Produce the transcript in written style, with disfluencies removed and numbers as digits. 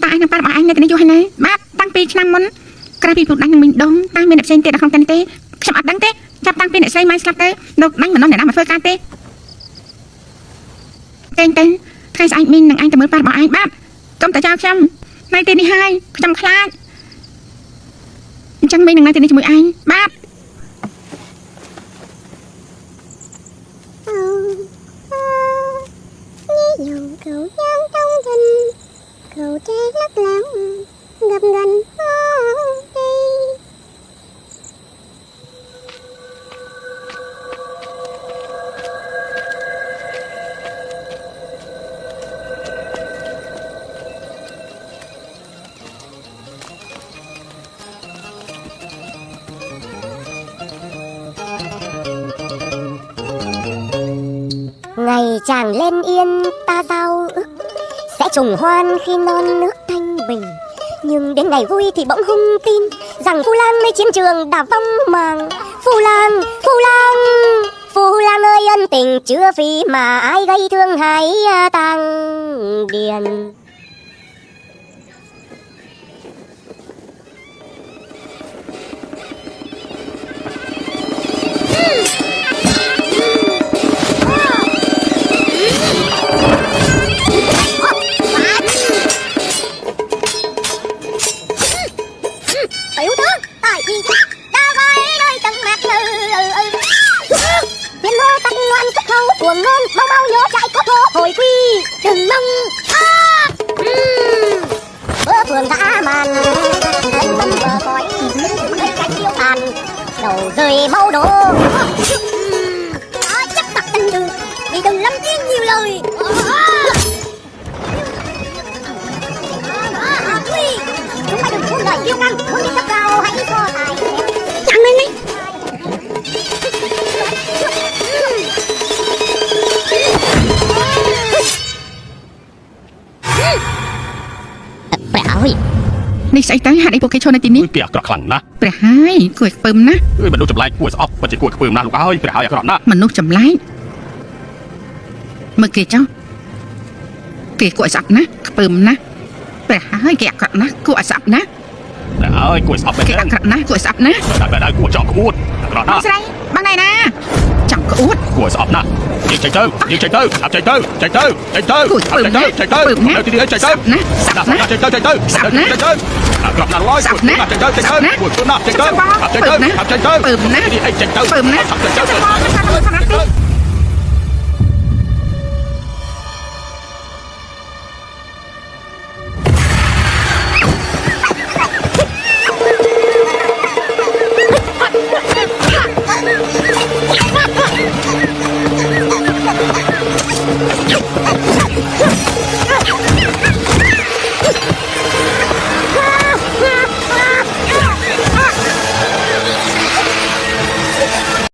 ta anh ba anh này cái này vô hay này ba tăng pi năm món cái pi phục đánh mình đông tăng bên đẹp sen tê là không tên tê chậm ắt đắng tê chậm tăng pi này xây mai slap tê được đánh mà nó để làm mà phơi can tê tên tên thay anh mình đằng anh tầm mới ba anh ba công tại trao trăm nay tên đi hai trăm khla chẳng mình đằng nay tên đi cho mười anh ba dòng cậu giang trong tình cậu tre lắc lẻo gặp gần đi ngày chàng lên yên ta giao ước sẽ trùng hoan khi non nước thanh bình, nhưng đến ngày vui thì bỗng hung tin rằng Phu Lang nơi chiến trường đã vong mạng. Phu Lang ơi ân tình chưa phí mà ai gây thương hại tàng điền. Tiểu tướng tại vì đã gọi nơi tận mặt tiền ngô tắt ngoan xuất khẩu cuồng ngôn mau mau nhớ chạy có thô hồi quy đừng mong bữa phường đã màn thấy tâm vợ cõi mấy cái tiêu tàn đầu rơi mau đổ chắc mặt tình đường thì đừng lắm tiếng nhiều lời. Chúng ta đừng buông lời kiêu căng, muốn đi cấp cao hãy so tài. Chẳng lên đi. Ơi,นี่ใส่ตั้งหาได้โปรแกรมโชว์ในทีนี้ เปียกกระคลังนะ เปล่าให้กล้วยปืมนะ มันดูจำไรกล้วยสอบมันจะกล้วยกระปืมนะลูกเอ้ยเปล่าอย่ากระนะ มันนุกจำไรเมื่อกี้เจ้าเกลี่ยกล้วยสับนะปืมนะเปล่าให้แกะกระนะกล้วยสับนะ เอ้ยกล้วยสอบเป็น แกะกระนะกล้วยสับนะ ได้กล้วยจอกขูดกระนะ ใช่บ้างไหนนะจังกระอุด กล้วยสอบนะยิงใจเต้ยิงใจเต้อับใจเต้ใจเต้ใจเต้ กล้วยปืมนะ ใจเต้ ปืมนะ เอาทีเดียวใจเต้ สับนะสับนะ ใจเต้ใจเต้ สับนะ ใจเต้กลับหน้าร้อย สับนะ ใจเต้ใจเต้กล้วยปืนนะใจเต้อับใจเต้อับใจเต้ ปืมนะ ใจเต้ ปืมนะ ใจเต้ ปืมนะ ใจเต้ ปืมนะ